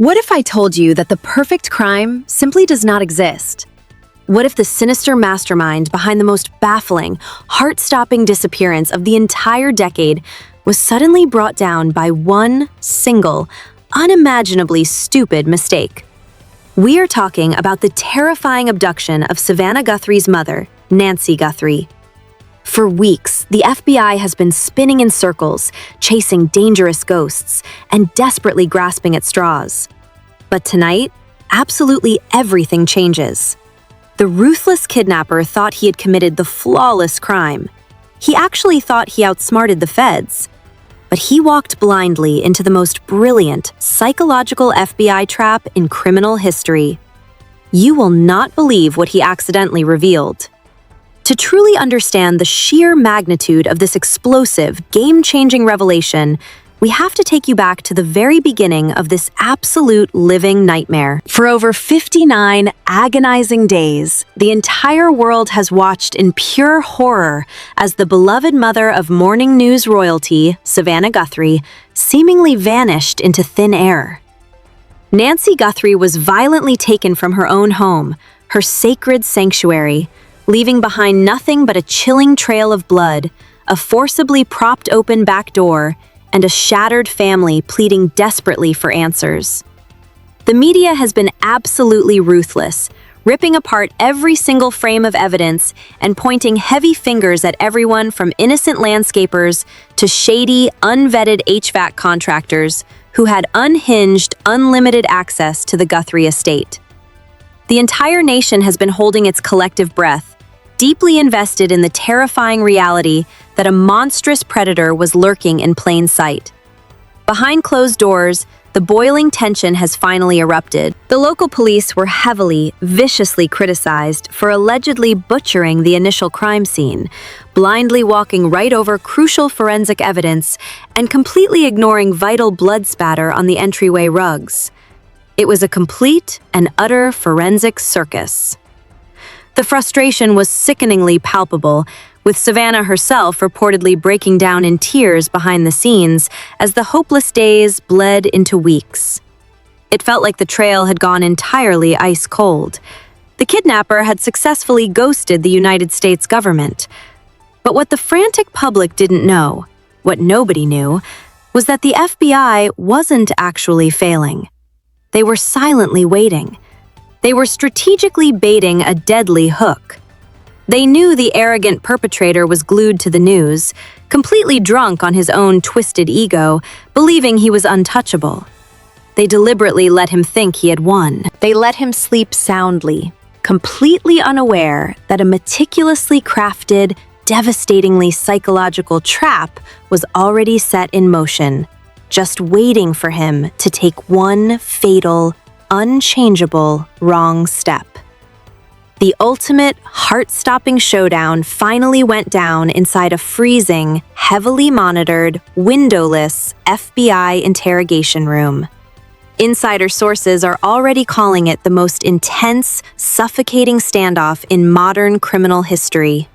What if I told you that the perfect crime simply does not exist? What if the sinister mastermind behind the most baffling, heart-stopping disappearance of the entire decade was suddenly brought down by one single, unimaginably stupid mistake? We are talking about the terrifying abduction of Savannah Guthrie's mother, Nancy Guthrie. For weeks, the FBI has been spinning in circles, chasing dangerous ghosts, and desperately grasping at straws. But tonight, absolutely everything changes. The ruthless kidnapper thought he had committed the flawless crime. He actually thought he outsmarted the feds. But he walked blindly into the most brilliant, psychological FBI trap in criminal history. You will not believe what he accidentally revealed. To truly understand the sheer magnitude of this explosive, game-changing revelation, we have to take you back to the very beginning of this absolute living nightmare. For over 59 agonizing days, the entire world has watched in pure horror as the beloved mother of morning news royalty, Savannah Guthrie, seemingly vanished into thin air. Nancy Guthrie was violently taken from her own home, her sacred sanctuary, leaving behind nothing but a chilling trail of blood, a forcibly propped open back door, and a shattered family pleading desperately for answers. The media has been absolutely ruthless, ripping apart every single frame of evidence and pointing heavy fingers at everyone from innocent landscapers to shady, unvetted HVAC contractors who had unhinged, unlimited access to the Guthrie estate. The entire nation has been holding its collective breath, deeply invested in the terrifying reality that a monstrous predator was lurking in plain sight. Behind closed doors, the boiling tension has finally erupted. The local police were heavily, viciously criticized for allegedly butchering the initial crime scene, blindly walking right over crucial forensic evidence and completely ignoring vital blood spatter on the entryway rugs. It was a complete and utter forensic circus. The frustration was sickeningly palpable, with Savannah herself reportedly breaking down in tears behind the scenes as the hopeless days bled into weeks. It felt like the trail had gone entirely ice cold. The kidnapper had successfully ghosted the United States government. But what the frantic public didn't know, what nobody knew, was that the FBI wasn't actually failing. They were silently waiting. They were strategically baiting a deadly hook. They knew the arrogant perpetrator was glued to the news, completely drunk on his own twisted ego, believing he was untouchable. They deliberately let him think he had won. They let him sleep soundly, completely unaware that a meticulously crafted, devastatingly psychological trap was already set in motion, just waiting for him to take one fatal, unchangeable wrong step. The ultimate, heart-stopping showdown finally went down inside a freezing, heavily monitored, windowless FBI interrogation room. Insider sources are already calling it the most intense, suffocating standoff in modern criminal history.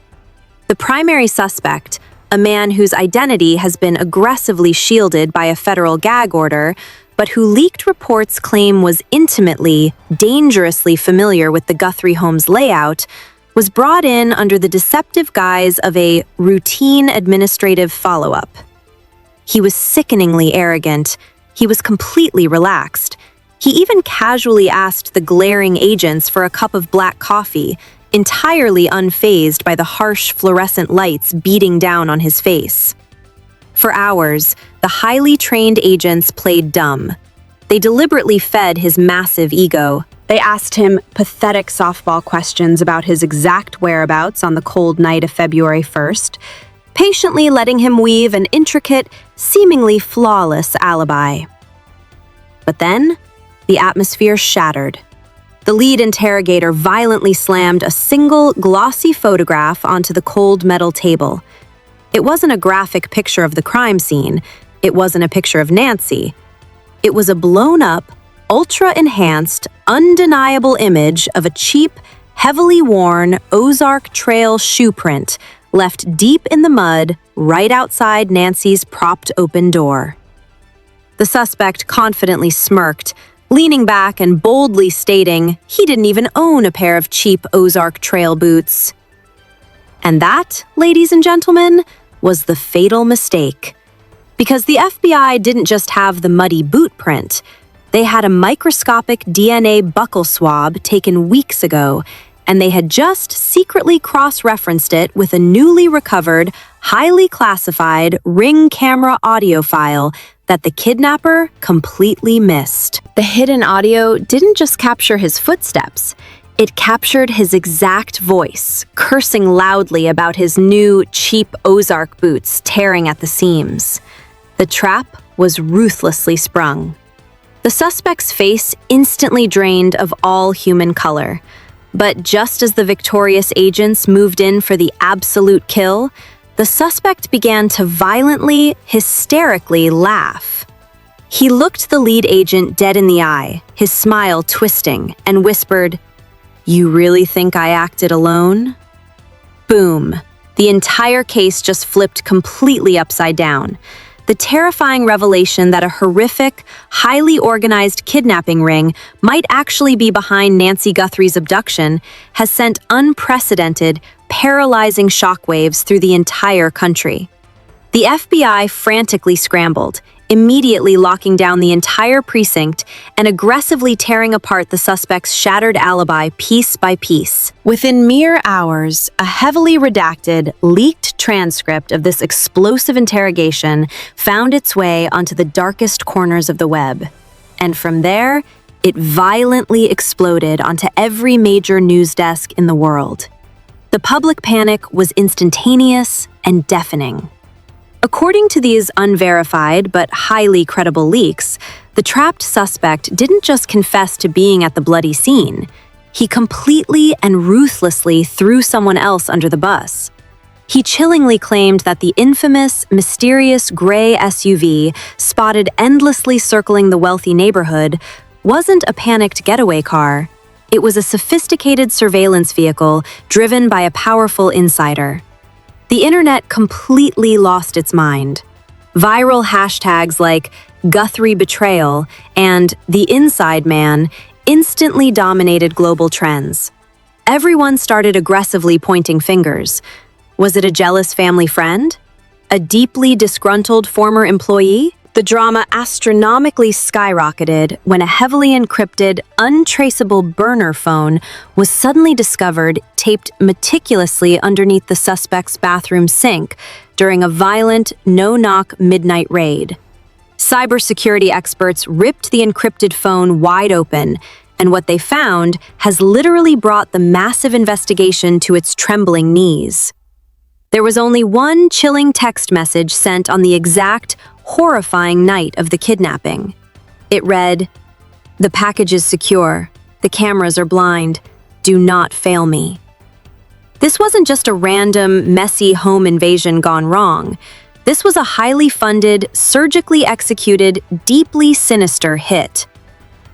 The primary suspect, a man whose identity has been aggressively shielded by a federal gag order, but who leaked reports claim was intimately, dangerously familiar with the Guthrie home's layout, was brought in under the deceptive guise of a routine administrative follow-up. He was sickeningly arrogant. He was completely relaxed. He even casually asked the glaring agents for a cup of black coffee, entirely unfazed by the harsh fluorescent lights beating down on his face. For hours, the highly trained agents played dumb. They deliberately fed his massive ego. They asked him pathetic softball questions about his exact whereabouts on the cold night of February 1st, patiently letting him weave an intricate, seemingly flawless alibi. But then, the atmosphere shattered. The lead interrogator violently slammed a single, glossy photograph onto the cold metal table. It wasn't a graphic picture of the crime scene. It wasn't a picture of Nancy. It was a blown-up, ultra-enhanced, undeniable image of a cheap, heavily worn Ozark Trail shoe print left deep in the mud right outside Nancy's propped open door. The suspect confidently smirked, leaning back and boldly stating he didn't even own a pair of cheap Ozark Trail boots. And that, ladies and gentlemen, was the fatal mistake. Because the FBI didn't just have the muddy boot print, they had a microscopic DNA buccal swab taken weeks ago, and they had just secretly cross-referenced it with a newly recovered, highly classified Ring camera audio file that the kidnapper completely missed. The hidden audio didn't just capture his footsteps. It captured his exact voice, cursing loudly about his new, cheap Ozark boots tearing at the seams. The trap was ruthlessly sprung. The suspect's face instantly drained of all human color. But just as the victorious agents moved in for the absolute kill, the suspect began to violently, hysterically laugh. He looked the lead agent dead in the eye, his smile twisting, and whispered, "You really think I acted alone?" Boom. The entire case just flipped completely upside down. The terrifying revelation that a horrific, highly organized kidnapping ring might actually be behind Nancy Guthrie's abduction has sent unprecedented, paralyzing shockwaves through the entire country. The FBI frantically scrambled, immediately locking down the entire precinct and aggressively tearing apart the suspect's shattered alibi piece by piece. Within mere hours, a heavily redacted, leaked transcript of this explosive interrogation found its way onto the darkest corners of the web. And from there, it violently exploded onto every major news desk in the world. The public panic was instantaneous and deafening. According to these unverified but highly credible leaks, the trapped suspect didn't just confess to being at the bloody scene. He completely and ruthlessly threw someone else under the bus. He chillingly claimed that the infamous, mysterious gray SUV spotted endlessly circling the wealthy neighborhood wasn't a panicked getaway car. It was a sophisticated surveillance vehicle driven by a powerful insider. The internet completely lost its mind. Viral hashtags like Guthrie betrayal and the inside man instantly dominated global trends. Everyone started aggressively pointing fingers. Was it a jealous family friend? A deeply disgruntled former employee? The drama astronomically skyrocketed when a heavily encrypted, untraceable burner phone was suddenly discovered taped meticulously underneath the suspect's bathroom sink during a violent, no-knock midnight raid. Cybersecurity experts ripped the encrypted phone wide open, and what they found has literally brought the massive investigation to its trembling knees. There was only one chilling text message sent on the exact, horrifying night of the kidnapping. It read, "The package is secure. The cameras are blind. Do not fail me." This wasn't just a random, messy home invasion gone wrong. This was a highly funded, surgically executed, deeply sinister hit.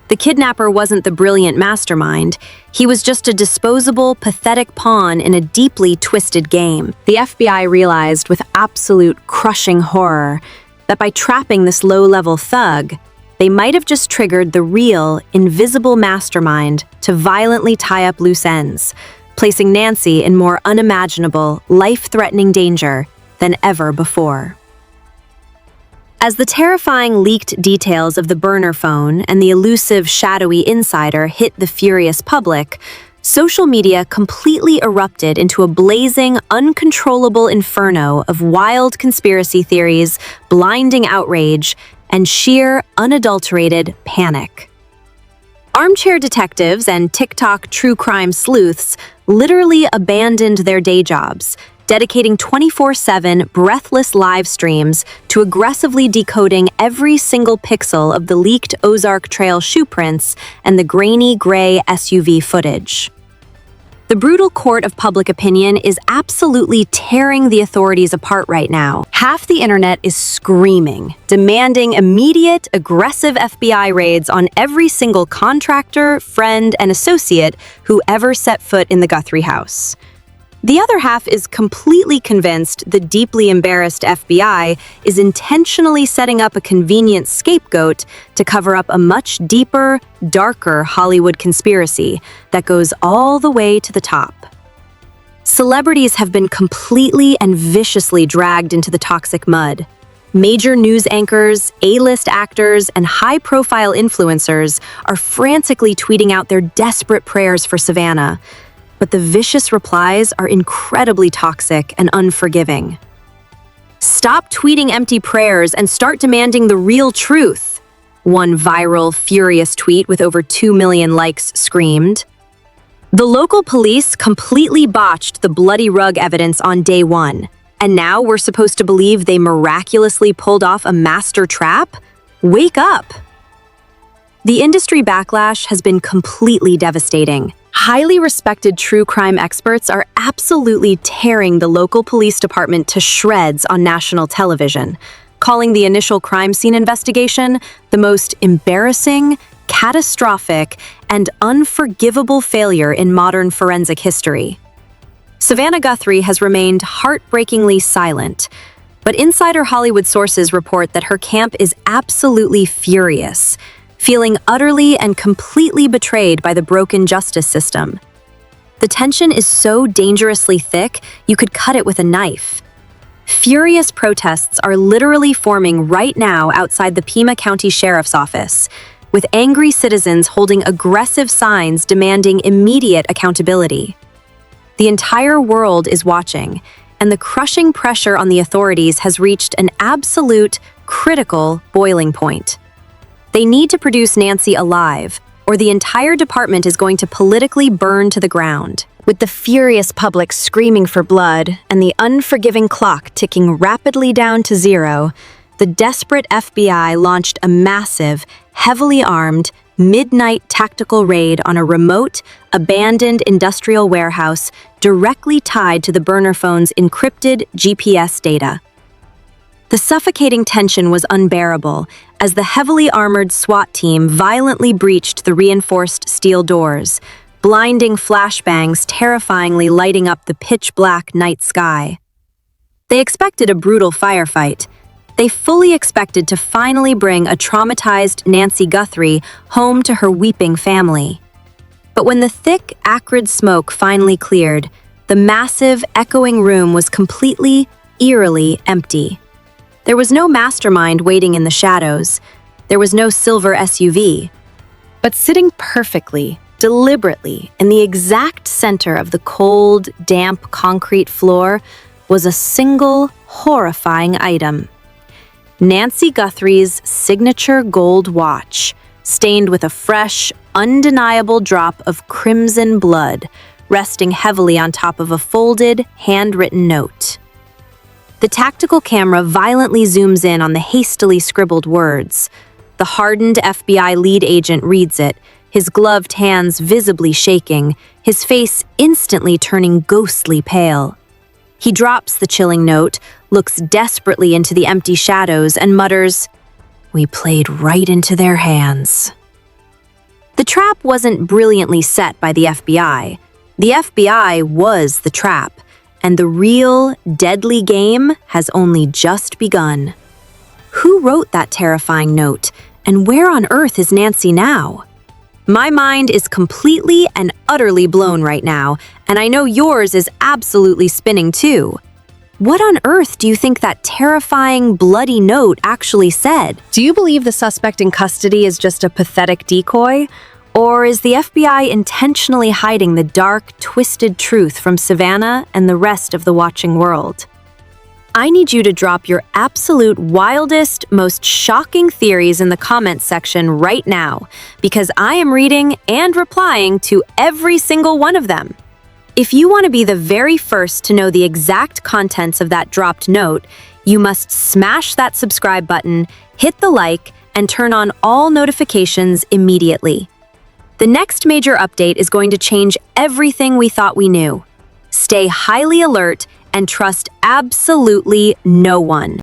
The kidnapper wasn't the brilliant mastermind. He was just a disposable, pathetic pawn in a deeply twisted game. The FBI realized with absolute crushing horror that by trapping this low-level thug, they might have just triggered the real, invisible mastermind to violently tie up loose ends, placing Nancy in more unimaginable, life-threatening danger than ever before. As the terrifying leaked details of the burner phone and the elusive, shadowy insider hit the furious public, social media completely erupted into a blazing, uncontrollable inferno of wild conspiracy theories, blinding outrage, and sheer, unadulterated panic. Armchair detectives and TikTok true crime sleuths literally abandoned their day jobs, dedicating 24/7 breathless live streams to aggressively decoding every single pixel of the leaked Ozark Trail shoe prints and the grainy gray SUV footage. The brutal court of public opinion is absolutely tearing the authorities apart right now. Half the internet is screaming, demanding immediate, aggressive FBI raids on every single contractor, friend, and associate who ever set foot in the Guthrie house. The other half is completely convinced the deeply embarrassed FBI is intentionally setting up a convenient scapegoat to cover up a much deeper, darker Hollywood conspiracy that goes all the way to the top. Celebrities have been completely and viciously dragged into the toxic mud. Major news anchors, A-list actors, and high-profile influencers are frantically tweeting out their desperate prayers for Savannah. But the vicious replies are incredibly toxic and unforgiving. "Stop tweeting empty prayers and start demanding the real truth," one viral, furious tweet with over 2 million likes screamed. The local police completely botched the bloody rug evidence on day one, and now we're supposed to believe they miraculously pulled off a master trap? Wake up! The industry backlash has been completely devastating. Highly respected true crime experts are absolutely tearing the local police department to shreds on national television, calling the initial crime scene investigation the most embarrassing, catastrophic, and unforgivable failure in modern forensic history. Savannah Guthrie has remained heartbreakingly silent, but insider Hollywood sources report that her camp is absolutely furious, feeling utterly and completely betrayed by the broken justice system. The tension is so dangerously thick, you could cut it with a knife. Furious protests are literally forming right now outside the Pima County Sheriff's Office, with angry citizens holding aggressive signs demanding immediate accountability. The entire world is watching, and the crushing pressure on the authorities has reached an absolute, critical boiling point. They need to produce Nancy alive, or the entire department is going to politically burn to the ground. With the furious public screaming for blood and the unforgiving clock ticking rapidly down to zero, the desperate FBI launched a massive, heavily armed, midnight tactical raid on a remote, abandoned industrial warehouse directly tied to the burner phone's encrypted GPS data. The suffocating tension was unbearable as the heavily armored SWAT team violently breached the reinforced steel doors, blinding flashbangs terrifyingly lighting up the pitch-black night sky. They expected a brutal firefight. They fully expected to finally bring a traumatized Nancy Guthrie home to her weeping family. But when the thick, acrid smoke finally cleared, the massive, echoing room was completely, eerily empty. There was no mastermind waiting in the shadows. There was no silver SUV. But sitting perfectly, deliberately, in the exact center of the cold, damp concrete floor was a single, horrifying item. Nancy Guthrie's signature gold watch, stained with a fresh, undeniable drop of crimson blood, resting heavily on top of a folded, handwritten note. The tactical camera violently zooms in on the hastily scribbled words. The hardened FBI lead agent reads it, his gloved hands visibly shaking, his face instantly turning ghostly pale. He drops the chilling note, looks desperately into the empty shadows, and mutters, "We played right into their hands." The trap wasn't brilliantly set by the FBI. The FBI was the trap, and the real, deadly game has only just begun. Who wrote that terrifying note, and where on earth is Nancy now? My mind is completely and utterly blown right now, and I know yours is absolutely spinning too. What on earth do you think that terrifying, bloody note actually said? Do you believe the suspect in custody is just a pathetic decoy? Or is the FBI intentionally hiding the dark, twisted truth from Savannah and the rest of the watching world? I need you to drop your absolute wildest, most shocking theories in the comments section right now, because I am reading and replying to every single one of them. If you want to be the very first to know the exact contents of that dropped note, you must smash that subscribe button, hit the like, and turn on all notifications immediately. The next major update is going to change everything we thought we knew. Stay highly alert and trust absolutely no one.